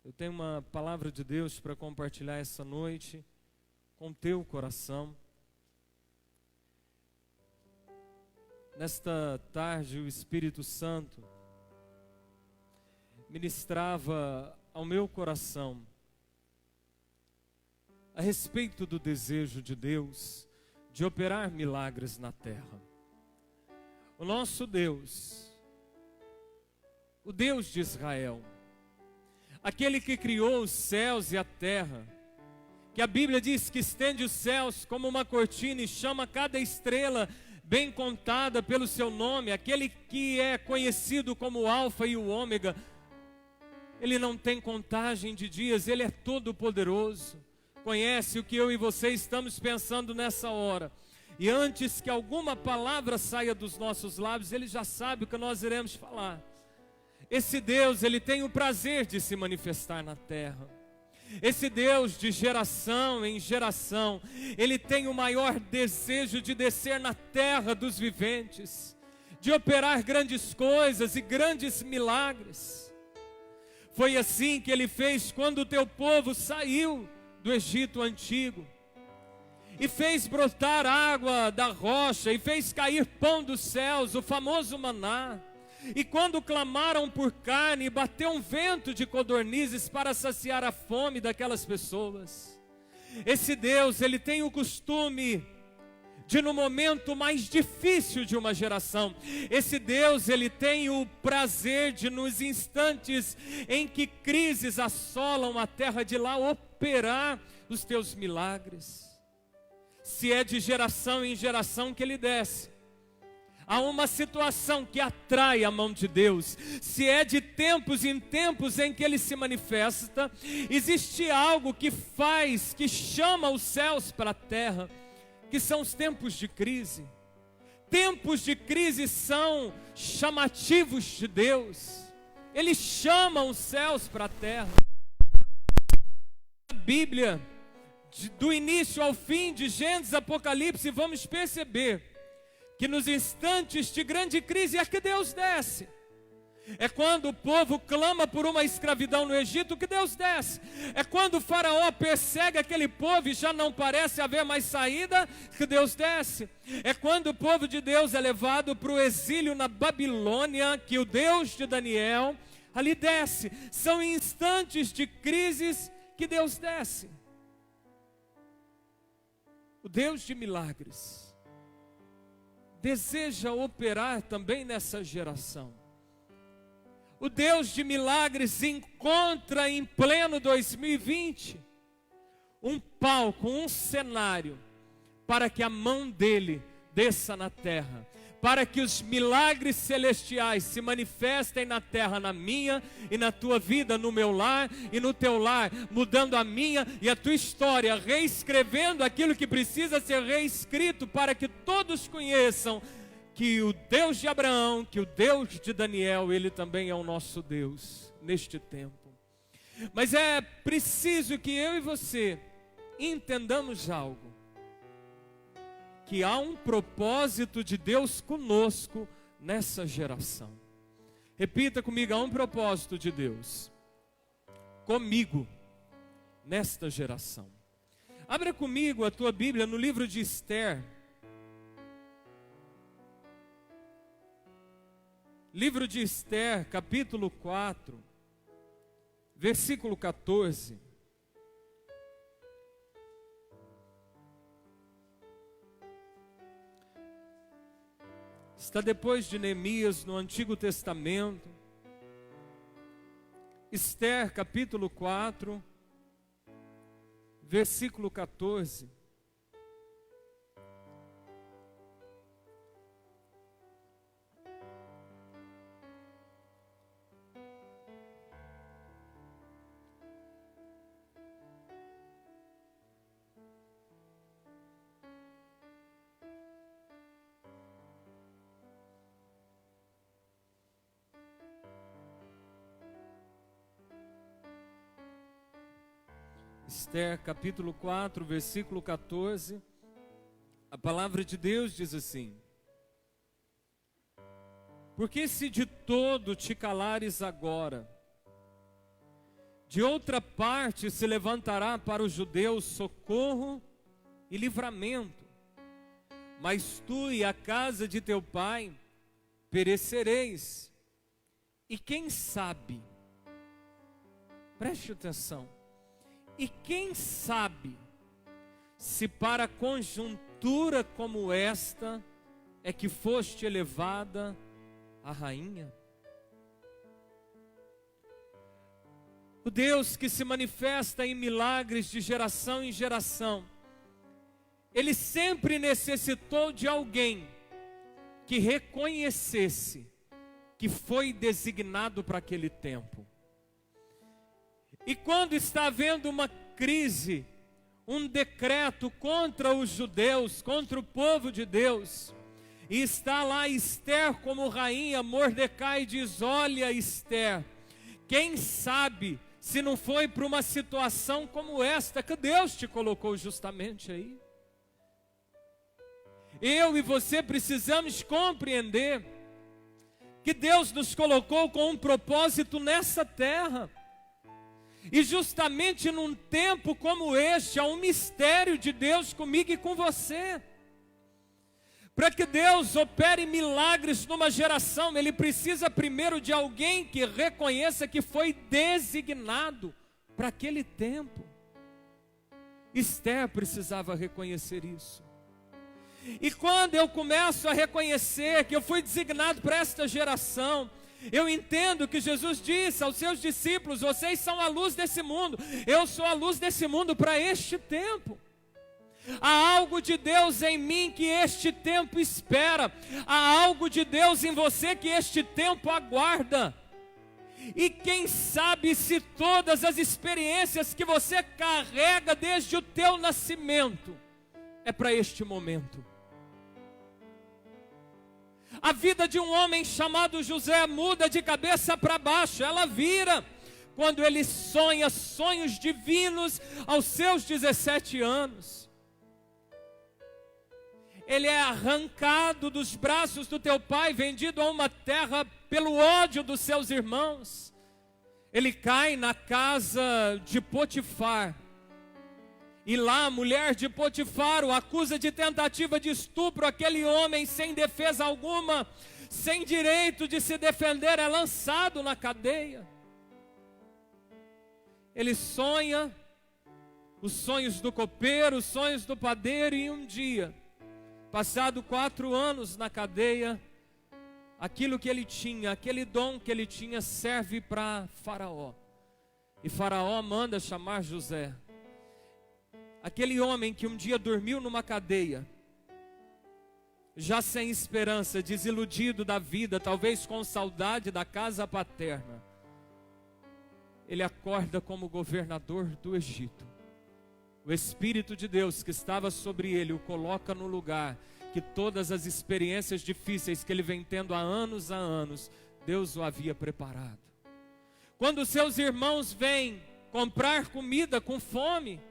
Eu tenho uma palavra de Deus para compartilhar essa noite com o teu coração. Nesta tarde, o Espírito Santo ministrava ao meu coração a respeito do desejo de Deus de operar milagres na terra. O nosso Deus, o Deus de Israel, aquele que criou os céus e a terra, que a Bíblia diz que estende os céus como uma cortina e chama cada estrela bem contada pelo seu nome, aquele que é conhecido como o Alfa e o Ômega. Ele não tem contagem de dias, Ele é todo poderoso, conhece o que eu e você estamos pensando nessa hora, e antes que alguma palavra saia dos nossos lábios, Ele já sabe o que nós iremos falar. Esse Deus, Ele tem o prazer de se manifestar na terra. Esse Deus, de geração em geração, Ele tem o maior desejo de descer na terra dos viventes, de operar grandes coisas e grandes milagres. Foi assim que Ele fez quando o teu povo saiu do Egito antigo, e fez brotar água da rocha, e fez cair pão dos céus, o famoso maná. E quando clamaram por carne, bateu um vento de codornizes para saciar a fome daquelas pessoas. Esse Deus, Ele tem o costume de, no momento mais difícil de uma geração, esse Deus, Ele tem o prazer de, nos instantes em que crises assolam a terra de lá, operar os teus milagres. Se é de geração em geração que Ele desce, há uma situação que atrai a mão de Deus. Se é de tempos em tempos em que Ele se manifesta, existe algo que faz, que chama os céus para a terra, que são os tempos de crise. Tempos de crise são chamativos de Deus. Ele chama os céus para a terra. A Bíblia, do início ao fim, de Gênesis, Apocalipse, vamos perceber que nos instantes de grande crise é que Deus desce. É quando o povo clama por uma escravidão no Egito que Deus desce. É quando o faraó persegue aquele povo e já não parece haver mais saída que Deus desce. É quando o povo de Deus é levado para o exílio na Babilônia que o Deus de Daniel ali desce. São instantes de crises que Deus desce. O Deus de milagres deseja operar também nessa geração. O Deus de milagres encontra em pleno 2020 um palco, um cenário para que a mão dele desça na terra, para que os milagres celestiais se manifestem na terra, na minha e na tua vida, no meu lar e no teu lar, mudando a minha e a tua história, reescrevendo aquilo que precisa ser reescrito, para que todos conheçam que o Deus de Abraão, que o Deus de Daniel, Ele também é o nosso Deus neste tempo. Mas é preciso que eu e você entendamos algo, que há um propósito de Deus conosco nessa geração. Repita comigo: há um propósito de Deus comigo nesta geração. Abra comigo a tua Bíblia no livro de Esther. Livro de Esther, capítulo 4, versículo 14. Está depois de Neemias no Antigo Testamento. Esther, capítulo 4, versículo 14. Esther, capítulo 4, versículo 14, a palavra de Deus diz assim: porque se de todo te calares agora, De outra parte se levantará para os judeus socorro e livramento, mas tu e a casa de teu pai perecereis. E quem sabe, preste atenção, e quem sabe se para conjuntura como esta é que foste elevada a rainha? O Deus que se manifesta em milagres de geração em geração, Ele sempre necessitou de alguém que reconhecesse que foi designado para aquele tempo. E quando está havendo uma crise, um decreto contra os judeus, contra o povo de Deus, e está lá Esther como rainha, Mordecai diz: olha, Esther, quem sabe se não foi para uma situação como esta que Deus te colocou justamente aí. Eu e você precisamos compreender que Deus nos colocou com um propósito nessa terra. E justamente num tempo como este, há um mistério de Deus comigo e com você. Para que Deus opere milagres numa geração, Ele precisa primeiro de alguém que reconheça que foi designado para aquele tempo. Esther precisava reconhecer isso. E quando eu começo a reconhecer que eu fui designado para esta geração, eu entendo que Jesus disse aos seus discípulos: vocês são a luz desse mundo, eu sou a luz desse mundo para este tempo. Há algo de Deus em mim que este tempo espera. Há algo de Deus em você que este tempo aguarda. E quem sabe se todas as experiências que você carrega desde o teu nascimento é para este momento. A vida de um homem chamado José muda de cabeça para baixo. Ela vira quando ele sonha sonhos divinos aos seus 17 anos. Ele é arrancado dos braços do teu pai, vendido a uma terra pelo ódio dos seus irmãos. Ele cai na casa de Potifar. E lá a mulher de Potifar o acusa de tentativa de estupro. Aquele homem sem defesa alguma, sem direito de se defender, é lançado na cadeia. Ele sonha os sonhos do copeiro, os sonhos do padeiro, e um dia, passado 4 anos na cadeia, aquilo que ele tinha, aquele dom que ele tinha, serve para Faraó. E Faraó manda chamar José. Aquele homem que um dia dormiu numa cadeia, já sem esperança, desiludido da vida, talvez com saudade da casa paterna, ele acorda como governador do Egito. O Espírito de Deus que estava sobre ele o coloca no lugar que todas as experiências difíceis que ele vem tendo há anos, Deus o havia preparado. Quando seus irmãos vêm comprar comida com fome,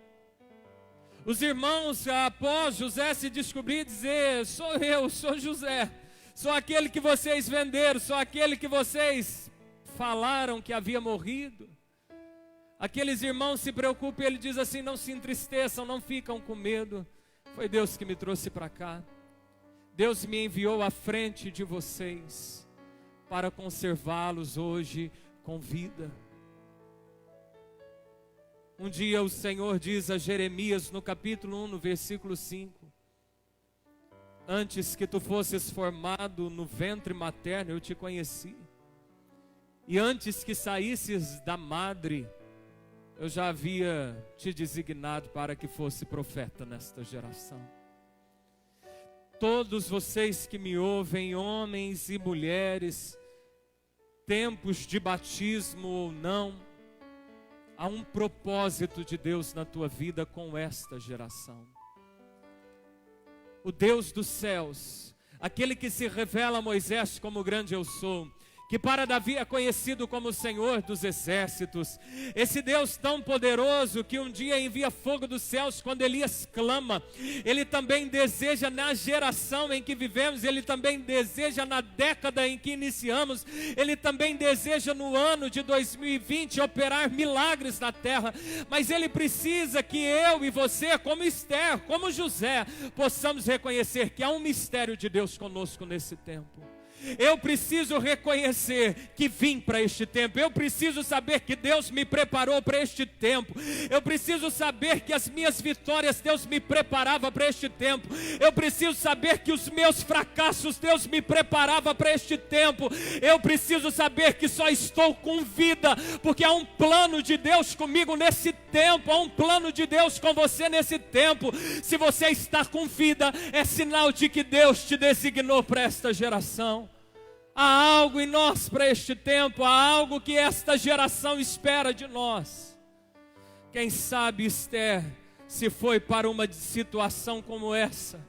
os irmãos, após José se descobrir, dizer: sou eu, sou José, sou aquele que vocês venderam, sou aquele que vocês falaram que havia morrido. Aqueles irmãos se preocupam e ele diz assim: não se entristeçam, não ficam com medo, foi Deus que me trouxe para cá. Deus me enviou à frente de vocês para conservá-los hoje com vida. Um dia o Senhor diz a Jeremias no capítulo 1, no versículo 5: antes que tu fosses formado no ventre materno, eu te conheci. E antes que saísses da madre, eu já havia te designado para que fosse profeta nesta geração. Todos vocês que me ouvem, homens e mulheres, tempos de batismo ou não, há um propósito de Deus na tua vida com esta geração. O Deus dos céus, aquele que se revela a Moisés como grande eu sou, que para Davi é conhecido como o Senhor dos Exércitos. Esse Deus tão poderoso que um dia envia fogo dos céus quando Elias clama. Ele também deseja na geração em que vivemos, Ele também deseja na década em que iniciamos, Ele também deseja no ano de 2020 operar milagres na terra. Mas Ele precisa que eu e você, como Esther, como José, possamos reconhecer que há um mistério de Deus conosco nesse tempo. Eu preciso reconhecer que vim para este tempo. Eu preciso saber que Deus me preparou para este tempo. Eu preciso saber que as minhas vitórias Deus me preparava para este tempo. Eu preciso saber que os meus fracassos Deus me preparava para este tempo. Eu preciso saber que só estou com vida porque há um plano de Deus comigo nesse tempo. Há um plano de Deus com você nesse tempo. Se você está com vida, é sinal de que Deus te designou para esta geração. Há algo em nós para este tempo, há algo que esta geração espera de nós. Quem sabe Esther se foi para uma situação como essa?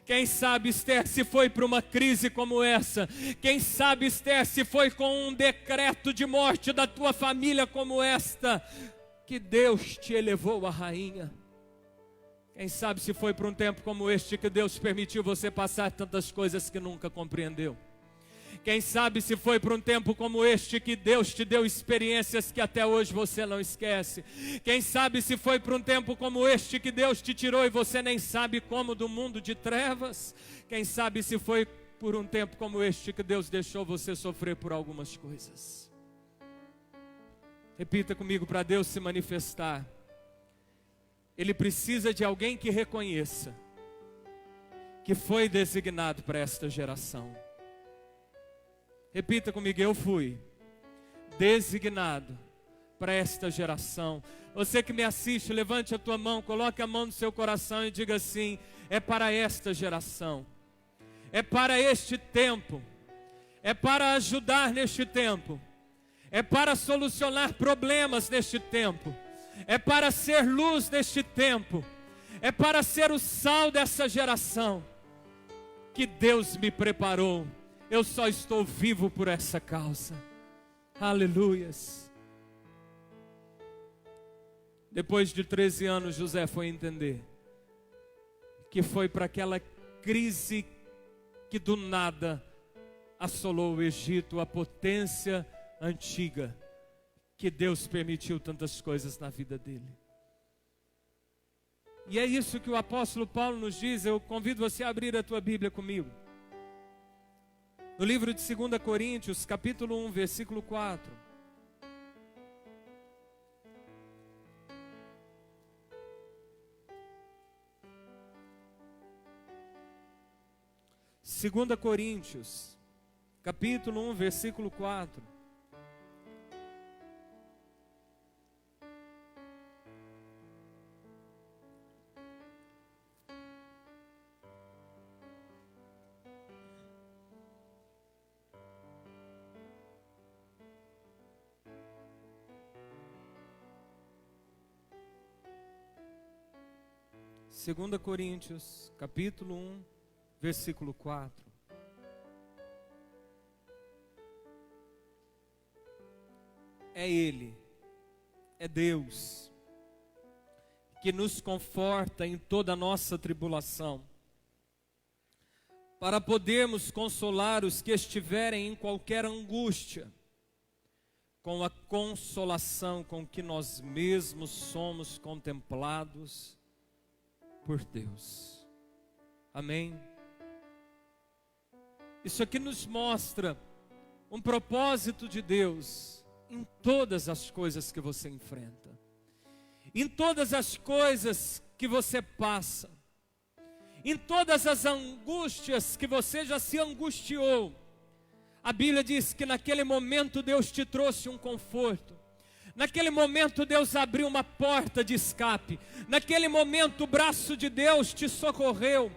Quem sabe Esther se foi para uma crise como essa? Quem sabe Esther se foi com um decreto de morte da tua família como esta? Que Deus te elevou a rainha. Quem sabe se foi para um tempo como este que Deus permitiu você passar tantas coisas que nunca compreendeu? Quem sabe se foi para um tempo como este que Deus te deu experiências que até hoje você não esquece? Quem sabe se foi para um tempo como este que Deus te tirou e você nem sabe como do mundo de trevas? Quem sabe se foi por um tempo como este que Deus deixou você sofrer por algumas coisas? Repita comigo: para Deus se manifestar, Ele precisa de alguém que reconheça que foi designado para esta geração. Repita comigo: eu fui designado para esta geração. Você que me assiste, levante a tua mão, coloque a mão no seu coração e diga assim: é para esta geração, é para este tempo, é para ajudar neste tempo, é para solucionar problemas neste tempo, é para ser luz neste tempo, é para ser o sal dessa geração que Deus me preparou. Eu só estou vivo por essa causa. Aleluias. Depois de 13 anos, José foi entender que foi para aquela crise que do nada assolou o Egito, a potência antiga, que Deus permitiu tantas coisas na vida dele. E é isso que o apóstolo Paulo nos diz. Eu convido você a abrir a tua Bíblia comigo. No livro de 2 Coríntios, capítulo 1, versículo 4. Segunda Coríntios, capítulo 1, versículo 4. Segunda Coríntios, capítulo 1, versículo 4. É Ele, é Deus, que nos conforta em toda a nossa tribulação, para podermos consolar os que estiverem em qualquer angústia, com a consolação com que nós mesmos somos contemplados por Deus. Amém? Isso aqui nos mostra um propósito de Deus em todas as coisas que você enfrenta, em todas as coisas que você passa, em todas as angústias que você já se angustiou. A Bíblia diz que naquele momento Deus te trouxe um conforto. Naquele momento Deus abriu uma porta de escape. Naquele momento o braço de Deus te socorreu,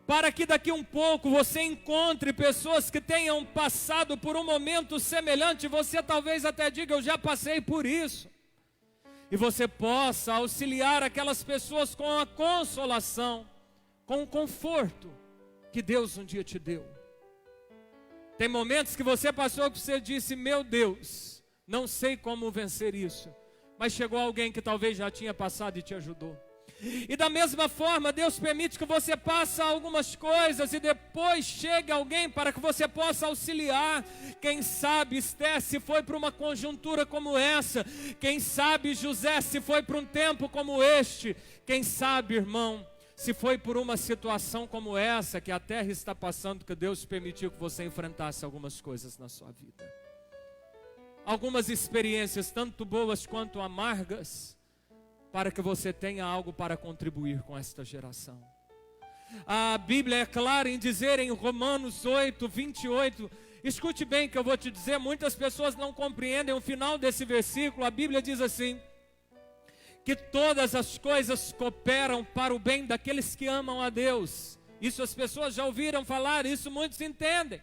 para que daqui um pouco você encontre pessoas que tenham passado por um momento semelhante. Você talvez até diga: eu já passei por isso. E você possa auxiliar aquelas pessoas com a consolação, com o conforto que Deus um dia te deu. Tem momentos que você passou que você disse: meu Deus, não sei como vencer isso. Mas chegou alguém que talvez já tinha passado e te ajudou. E da mesma forma, Deus permite que você passe algumas coisas e depois chegue alguém para que você possa auxiliar. Quem sabe Esté se foi para uma conjuntura como essa. Quem sabe José se foi para um tempo como este. Quem sabe, irmão, se foi por uma situação como essa que a terra está passando, que Deus permitiu que você enfrentasse algumas coisas na sua vida. Algumas experiências, tanto boas quanto amargas, para que você tenha algo para contribuir com esta geração. A Bíblia é clara em dizer em Romanos 8, 28, escute bem que eu vou te dizer, muitas pessoas não compreendem o final desse versículo. A Bíblia diz assim, que todas as coisas cooperam para o bem daqueles que amam a Deus. Isso as pessoas já ouviram falar, isso muitos entendem.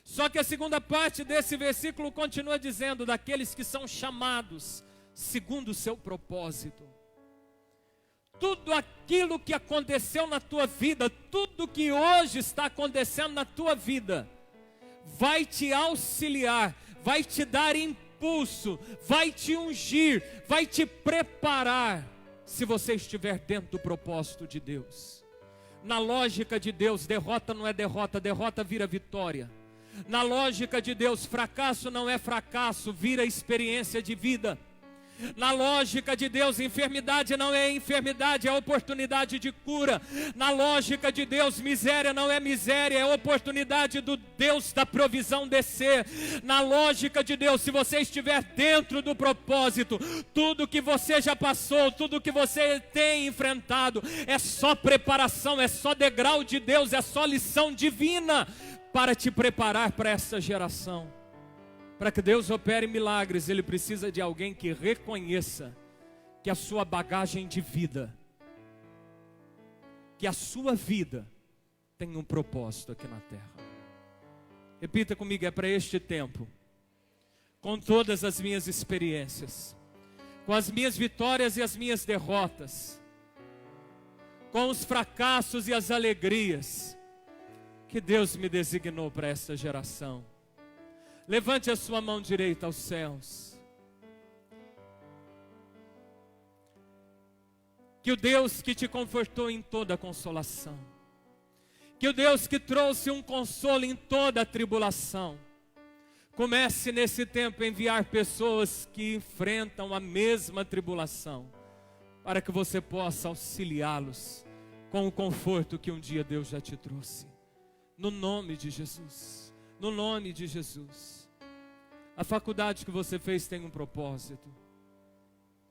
Só que a segunda parte desse versículo continua dizendo, daqueles que são chamados segundo o seu propósito. Tudo aquilo que aconteceu na tua vida, tudo que hoje está acontecendo na tua vida, vai te auxiliar, vai te dar impulso, vai te ungir, vai te preparar, se você estiver dentro do propósito de Deus. Na lógica de Deus, derrota não é derrota, derrota vira vitória. Na lógica de Deus, fracasso não é fracasso, vira experiência de vida. Na lógica de Deus, enfermidade não é enfermidade, é oportunidade de cura. Na lógica de Deus, miséria não é miséria, é oportunidade do Deus da provisão descer. Na lógica de Deus, se você estiver dentro do propósito, tudo que você já passou, tudo que você tem enfrentado, é só preparação, é só degrau de Deus, é só lição divina para te preparar para essa geração. Para que Deus opere milagres, Ele precisa de alguém que reconheça que a sua bagagem de vida, que a sua vida tem um propósito aqui na terra. Repita comigo, é para este tempo, com todas as minhas experiências, com as minhas vitórias e as minhas derrotas, com os fracassos e as alegrias, que Deus me designou para esta geração. Levante a sua mão direita aos céus. Que o Deus que te confortou em toda a consolação, que o Deus que trouxe um consolo em toda a tribulação, comece nesse tempo a enviar pessoas que enfrentam a mesma tribulação, para que você possa auxiliá-los com o conforto que um dia Deus já te trouxe. No nome de Jesus, no nome de Jesus. A faculdade que você fez tem um propósito,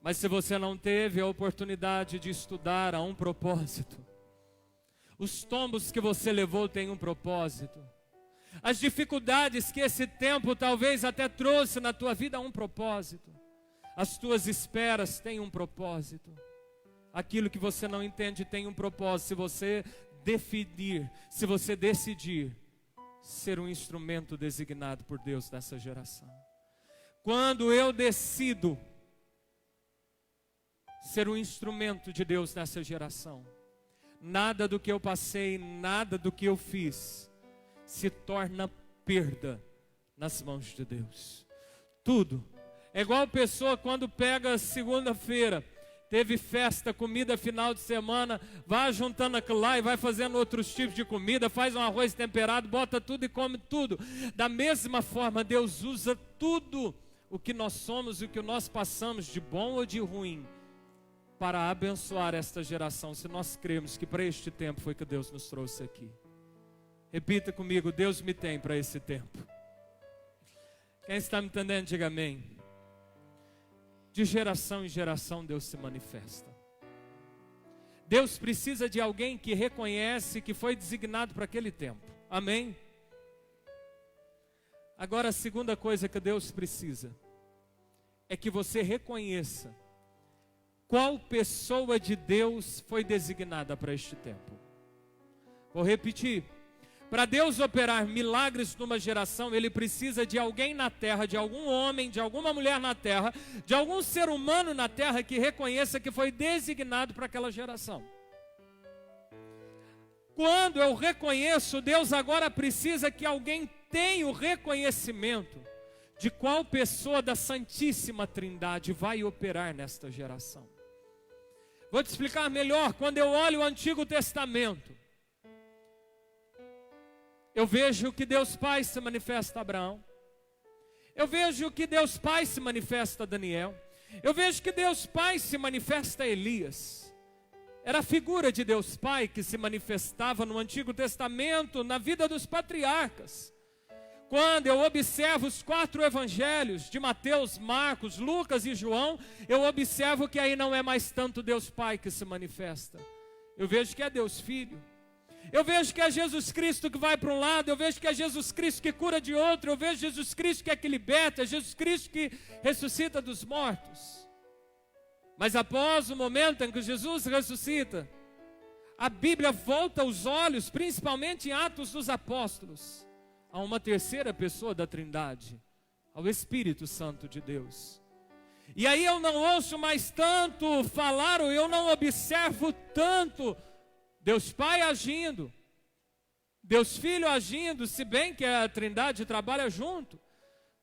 mas se você não teve a oportunidade de estudar, há um propósito. Os tombos que você levou têm um propósito. As dificuldades que esse tempo talvez até trouxe na tua vida há um propósito. As tuas esperas têm um propósito. Aquilo que você não entende tem um propósito. Se você definir, se você decidir ser um instrumento designado por Deus nessa geração. Quando eu decido ser um instrumento de Deus nessa geração, nada do que eu passei, nada do que eu fiz se torna perda nas mãos de Deus. Tudo. É igual a pessoa quando pega segunda-feira, teve festa, comida final de semana, vai juntando aquilo lá e vai fazendo outros tipos de comida, faz um arroz temperado, bota tudo e come tudo. Da mesma forma, Deus usa tudo o que nós somos e o que nós passamos, de bom ou de ruim, para abençoar esta geração, se nós cremos que para este tempo foi que Deus nos trouxe aqui. Repita comigo, Deus me tem para esse tempo. Quem está me entendendo, diga amém. De geração em geração Deus se manifesta. Deus precisa de alguém que reconhece que foi designado para aquele tempo. Amém? Agora a segunda coisa que Deus precisa é que você reconheça qual pessoa de Deus foi designada para este tempo. Vou repetir. Para Deus operar milagres numa geração, Ele precisa de alguém na terra, de algum homem, de alguma mulher na terra, de algum ser humano na terra que reconheça que foi designado para aquela geração. Quando eu reconheço, Deus agora precisa que alguém tem o reconhecimento de qual pessoa da Santíssima Trindade vai operar nesta geração. Vou te explicar melhor. Quando eu olho o Antigo Testamento, eu vejo que Deus Pai se manifesta a Abraão. Eu vejo que Deus Pai se manifesta a Daniel. Eu vejo que Deus Pai se manifesta a Elias. Era a figura de Deus Pai que se manifestava no Antigo Testamento, na vida dos patriarcas. Quando eu observo os 4 evangelhos de Mateus, Marcos, Lucas e João, eu observo que aí não é mais tanto Deus Pai que se manifesta. Eu vejo que é Deus Filho. Eu vejo que é Jesus Cristo que vai para um lado, eu vejo que é Jesus Cristo que cura de outro, eu vejo Jesus Cristo que é que liberta, é Jesus Cristo que ressuscita dos mortos. Mas após o momento em que Jesus ressuscita, a Bíblia volta os olhos, principalmente em Atos dos Apóstolos, a uma terceira pessoa da Trindade, ao Espírito Santo de Deus. E aí eu não ouço mais tanto falar, ou eu não observo tanto Deus Pai agindo, Deus Filho agindo, se bem que a Trindade trabalha junto,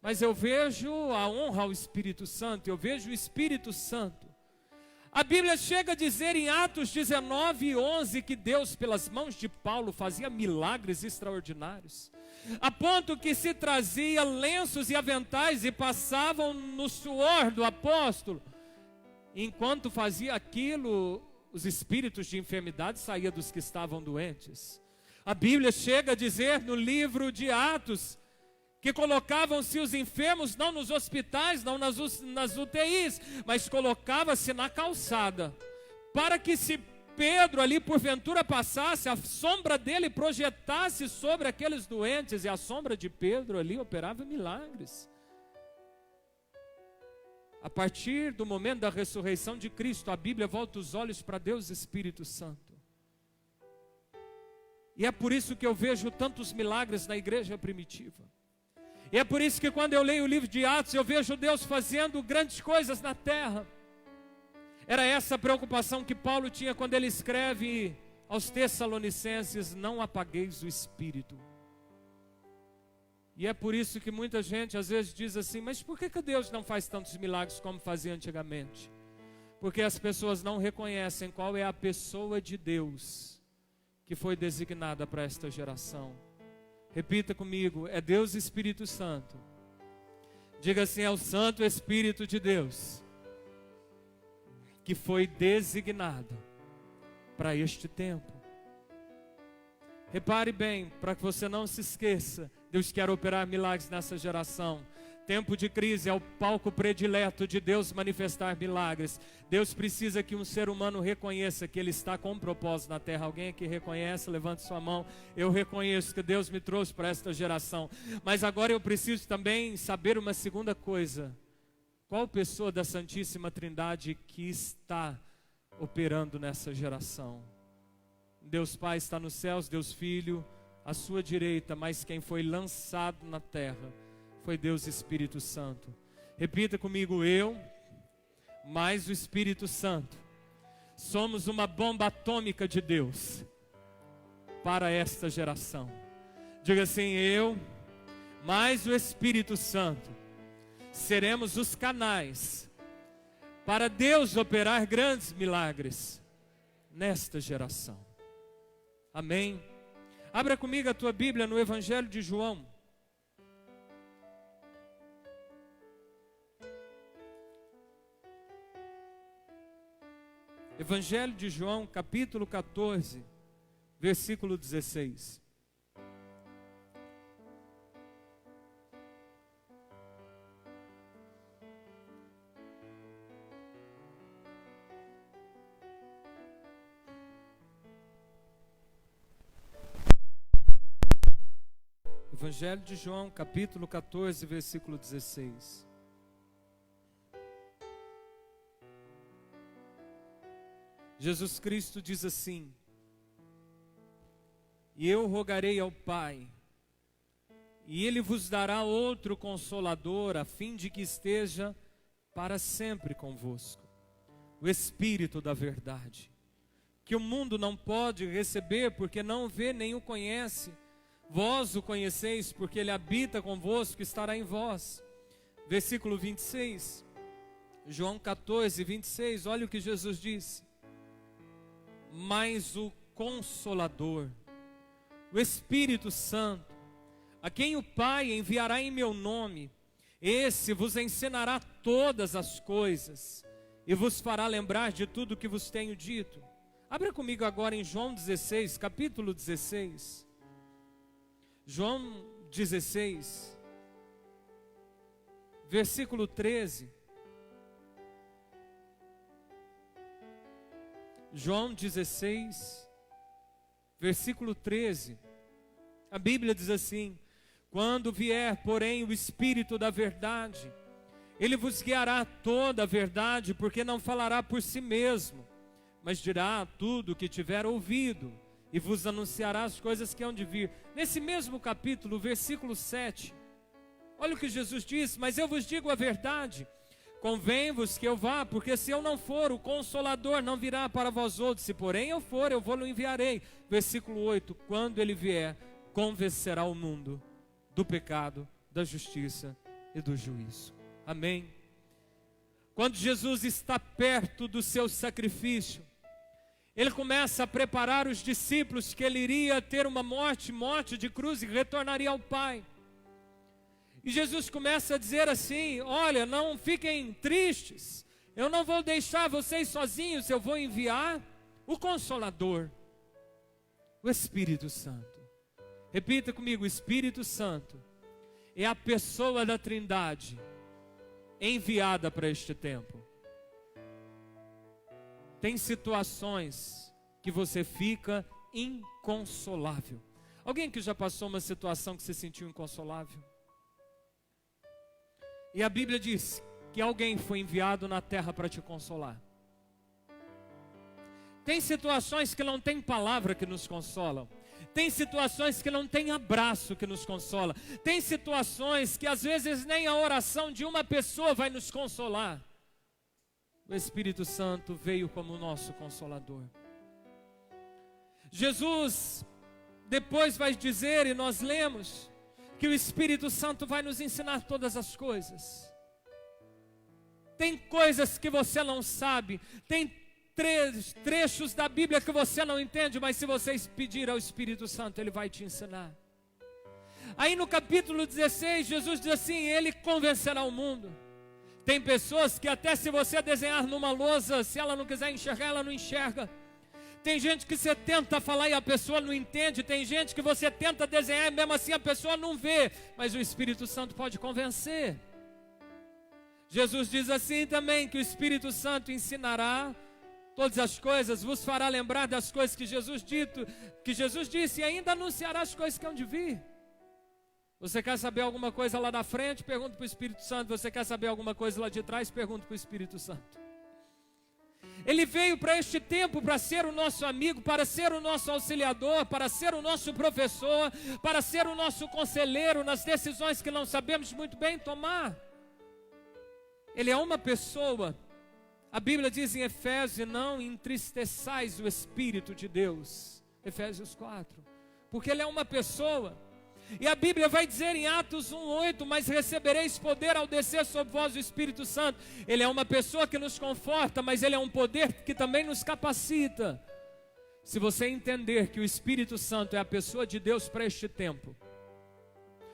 mas eu vejo a honra ao Espírito Santo, eu vejo o Espírito Santo. A Bíblia chega a dizer em Atos 19:11 que Deus, pelas mãos de Paulo, fazia milagres extraordinários, a ponto que se trazia lenços e aventais e passavam no suor do apóstolo. Enquanto fazia aquilo, os espíritos de enfermidade saíam dos que estavam doentes. A Bíblia chega a dizer no livro de Atos que colocavam-se os enfermos não nos hospitais, não nas UTIs, mas colocava-se na calçada, para que se Pedro ali porventura passasse, a sombra dele projetasse sobre aqueles doentes, e a sombra de Pedro ali operava milagres. A partir do momento da ressurreição de Cristo, a Bíblia volta os olhos para Deus Espírito Santo. E é por isso que eu vejo tantos milagres na igreja primitiva. E é por isso que quando eu leio o livro de Atos, eu vejo Deus fazendo grandes coisas na terra. Era essa a preocupação que Paulo tinha quando ele escreve aos Tessalonicenses: não apagueis o Espírito. E é por isso que muita gente às vezes diz assim: mas por que Deus não faz tantos milagres como fazia antigamente? Porque as pessoas não reconhecem qual é a pessoa de Deus que foi designada para esta geração. Repita comigo: é Deus Espírito Santo. Diga assim: é o Santo Espírito de Deus que foi designado para este tempo. Repare bem, para que você não se esqueça, Deus quer operar milagres nessa geração. Tempo de crise é o palco predileto de Deus manifestar milagres. Deus precisa que um ser humano reconheça que ele está com um propósito na terra. Alguém aqui reconhece? Levante sua mão. Eu reconheço que Deus me trouxe para esta geração. Mas agora eu preciso também saber uma segunda coisa: qual pessoa da Santíssima Trindade que está operando nessa geração? Deus Pai está nos céus, Deus Filho à sua direita, mas quem foi lançado na terra foi Deus Espírito Santo. Repita comigo: eu, mais o Espírito Santo, somos uma bomba atômica de Deus para esta geração. Diga assim: eu, mais o Espírito Santo, seremos os canais para Deus operar grandes milagres nesta geração. Amém? Abra comigo a tua Bíblia no Evangelho de João. Evangelho de João, capítulo 14, versículo 16. Evangelho de João, capítulo 14, versículo 16. Jesus Cristo diz assim: e eu rogarei ao Pai, e Ele vos dará outro Consolador, a fim de que esteja para sempre convosco, o Espírito da verdade, que o mundo não pode receber, porque não o vê nem o conhece. Vós o conheceis, porque ele habita convosco e estará em vós. Versículo 26, João 14, 26, olha o que Jesus disse. Mas o Consolador, o Espírito Santo, a quem o Pai enviará em meu nome, esse vos ensinará todas as coisas e vos fará lembrar de tudo o que vos tenho dito. Abra comigo agora em João 16, capítulo 16. João 16, versículo 13. João 16, versículo 13. A Bíblia diz assim: quando vier, porém, o Espírito da verdade, ele vos guiará a toda a verdade, porque não falará por si mesmo, mas dirá tudo o que tiver ouvido, e vos anunciará as coisas que hão de vir. Nesse mesmo capítulo, versículo 7, olha o que Jesus disse: mas eu vos digo a verdade, convém-vos que eu vá, porque se eu não for, o Consolador não virá para vós outros, se porém eu for, eu vou-lo enviarei. Versículo 8, quando ele vier, convencerá o mundo do pecado, da justiça e do juízo. Amém? Quando Jesus está perto do seu sacrifício, ele começa a preparar os discípulos que ele iria ter uma morte de cruz e retornaria ao Pai. E Jesus começa a dizer assim: olha, não fiquem tristes, eu não vou deixar vocês sozinhos, eu vou enviar o Consolador, o Espírito Santo. Repita comigo: o Espírito Santo é a pessoa da Trindade enviada para este tempo. Tem situações que você fica inconsolável. Alguém que já passou uma situação que se sentiu inconsolável? E a Bíblia diz que alguém foi enviado na terra para te consolar. Tem situações que não tem palavra que nos consolam. Tem situações que não tem abraço que nos consola. Tem situações que às vezes nem a oração de uma pessoa vai nos consolar. O Espírito Santo veio como nosso Consolador. Jesus depois vai dizer, e nós lemos, que o Espírito Santo vai nos ensinar todas as coisas. Tem coisas que você não sabe, tem trechos da Bíblia que você não entende, mas se você pedir ao Espírito Santo, ele vai te ensinar. Aí no capítulo 16, Jesus diz assim: ele convencerá o mundo. Tem pessoas que até se você desenhar numa lousa, se ela não quiser enxergar, ela não enxerga. Tem gente que você tenta falar e a pessoa não entende. Tem gente que você tenta desenhar e mesmo assim a pessoa não vê. Mas o Espírito Santo pode convencer. Jesus diz assim também, que o Espírito Santo ensinará todas as coisas, vos fará lembrar das coisas que Jesus disse, e ainda anunciará as coisas que hão de vir. Você quer saber alguma coisa lá da frente? Pergunta para o Espírito Santo. Você quer saber alguma coisa lá de trás? Pergunta para o Espírito Santo. Ele veio para este tempo para ser o nosso amigo, para ser o nosso auxiliador, para ser o nosso professor, para ser o nosso conselheiro nas decisões que não sabemos muito bem tomar. Ele é uma pessoa. A Bíblia diz em Efésios: não entristeçais o Espírito de Deus. Efésios 4. Porque ele é uma pessoa. E a Bíblia vai dizer em Atos 1:8: mas recebereis poder ao descer sobre vós o Espírito Santo. Ele é uma pessoa que nos conforta, mas ele é um poder que também nos capacita. Se você entender que o Espírito Santo é a pessoa de Deus para este tempo,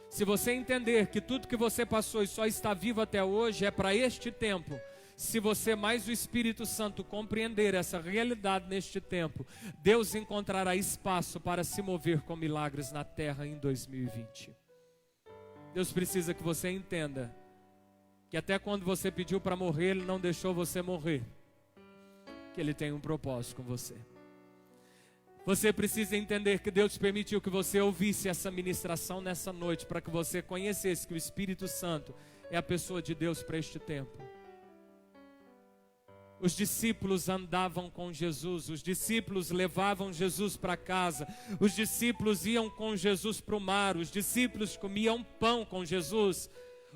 se você entender que tudo que você passou e só está vivo até hoje é para este tempo, se você mais o Espírito Santo compreender essa realidade neste tempo, Deus encontrará espaço para se mover com milagres na terra em 2020. Deus precisa que você entenda que até quando você pediu para morrer, Ele não deixou você morrer, que Ele tem um propósito com você. Você precisa entender que Deus permitiu que você ouvisse essa ministração nessa noite, para que você conhecesse que o Espírito Santo é a pessoa de Deus para este tempo. Os discípulos andavam com Jesus, os discípulos levavam Jesus para casa, os discípulos iam com Jesus para o mar, os discípulos comiam pão com Jesus,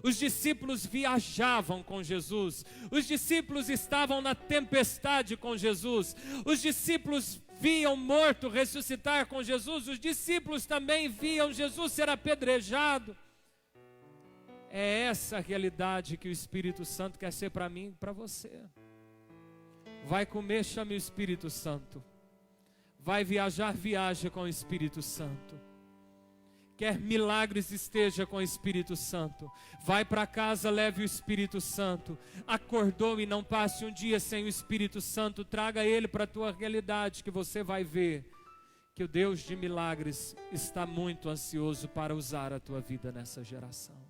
Os discípulos viajavam com Jesus. Os discípulos estavam na tempestade com Jesus. Os discípulos viam morto ressuscitar com Jesus. Os discípulos também viam Jesus ser apedrejado. É essa a realidade que o Espírito Santo quer ser para mim e para você. Vai comer, chame o Espírito Santo. Vai viajar, viaja com o Espírito Santo. Quer milagres, esteja com o Espírito Santo. Vai para casa, leve o Espírito Santo. Acordou e não passe um dia sem o Espírito Santo. Traga ele para a tua realidade, que você vai ver que o Deus de milagres está muito ansioso para usar a tua vida nessa geração.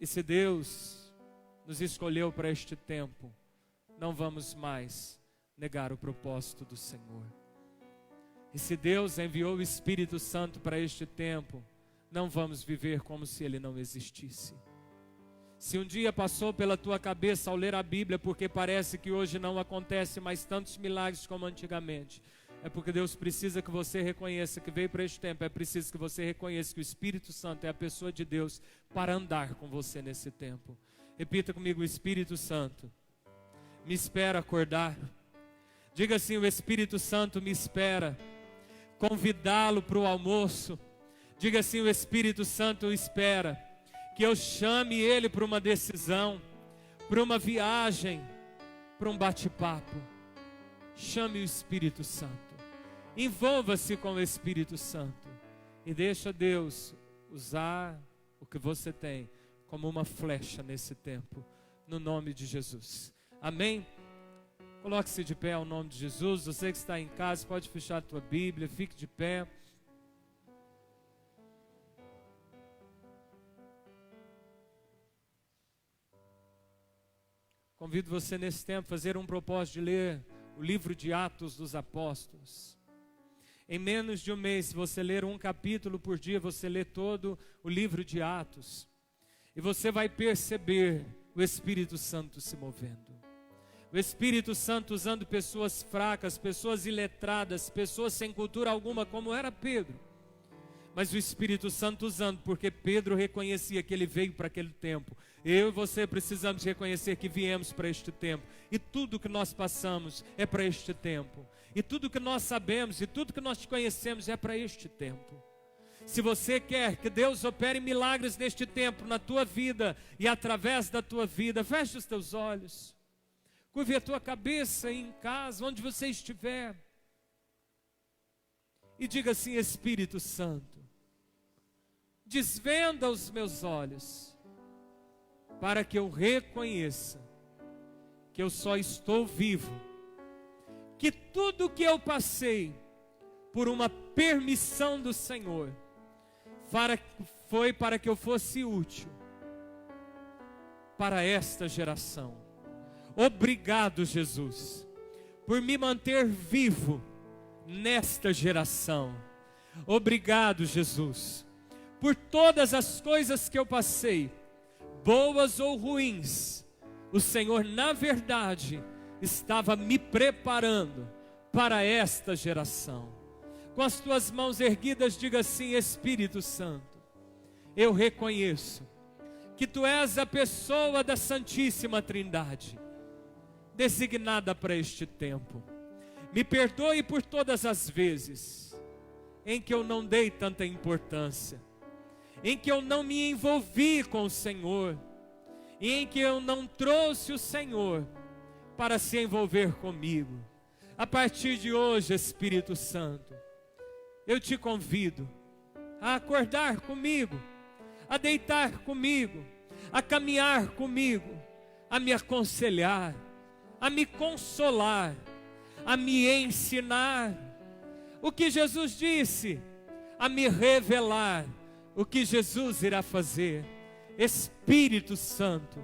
E se Deus nos escolheu para este tempo, não vamos mais negar o propósito do Senhor. E se Deus enviou o Espírito Santo para este tempo, não vamos viver como se Ele não existisse. Se um dia passou pela tua cabeça ao ler a Bíblia, porque parece que hoje não acontece mais tantos milagres como antigamente, é porque Deus precisa que você reconheça que veio para este tempo. É preciso que você reconheça que o Espírito Santo é a pessoa de Deus para andar com você nesse tempo. Repita comigo: o Espírito Santo me espera acordar. Diga assim: o Espírito Santo me espera convidá-lo para o almoço. Diga assim: o Espírito Santo espera que eu chame ele para uma decisão, para uma viagem, para um bate-papo. Chame o Espírito Santo. Envolva-se com o Espírito Santo e deixa Deus usar o que você tem como uma flecha nesse tempo, no nome de Jesus. Amém? Coloque-se de pé ao nome de Jesus. Você que está em casa, pode fechar a tua Bíblia, fique de pé. Convido você nesse tempo a fazer um propósito de ler o livro de Atos dos Apóstolos. Em menos de um mês, se você ler um capítulo por dia, você lê todo o livro de Atos. E você vai perceber o Espírito Santo se movendo. O Espírito Santo usando pessoas fracas, pessoas iletradas, pessoas sem cultura alguma, como era Pedro. Mas o Espírito Santo usando, porque Pedro reconhecia que ele veio para aquele tempo. Eu e você precisamos reconhecer que viemos para este tempo. E tudo que nós passamos é para este tempo. E tudo que nós sabemos e tudo que nós conhecemos é para este tempo. Se você quer que Deus opere milagres neste tempo, na tua vida e através da tua vida, feche os teus olhos. Curve a tua cabeça aí em casa, onde você estiver. E diga assim: Espírito Santo, desvenda os meus olhos, para que eu reconheça que eu só estou vivo, que tudo que eu passei, por uma permissão do Senhor, foi para que eu fosse útil para esta geração. Obrigado, Jesus, por me manter vivo nesta geração. Obrigado, Jesus, por todas as coisas que eu passei, boas ou ruins. O Senhor, na verdade, estava me preparando para esta geração. Com as tuas mãos erguidas, diga assim: Espírito Santo, eu reconheço que Tu és a pessoa da Santíssima Trindade, designada para este tempo. Me perdoe por todas as vezes em que eu não dei tanta importância, em que eu não me envolvi com o Senhor, e em que eu não trouxe o Senhor para se envolver comigo. A partir de hoje, Espírito Santo, eu te convido a acordar comigo, a deitar comigo, a caminhar comigo, a me aconselhar, a me consolar, a me ensinar o que Jesus disse, a me revelar o que Jesus irá fazer. Espírito Santo,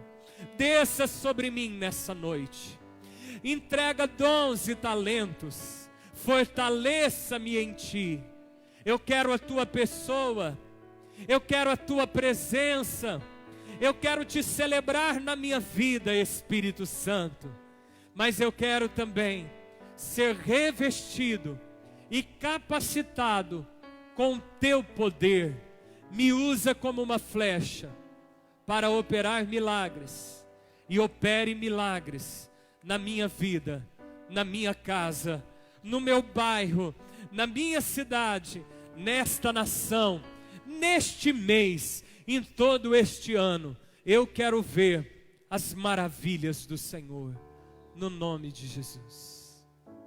desça sobre mim nessa noite, entrega dons e talentos, fortaleça-me em Ti. Eu quero a Tua pessoa, eu quero a Tua presença, eu quero Te celebrar na minha vida, Espírito Santo. Mas eu quero também ser revestido e capacitado com o Teu poder. me usa como uma flecha para operar milagres, e opere milagres na minha vida, na minha casa, no meu bairro, na minha cidade, nesta nação, neste mês, em todo este ano. Eu quero ver as maravilhas do Senhor, no nome de Jesus.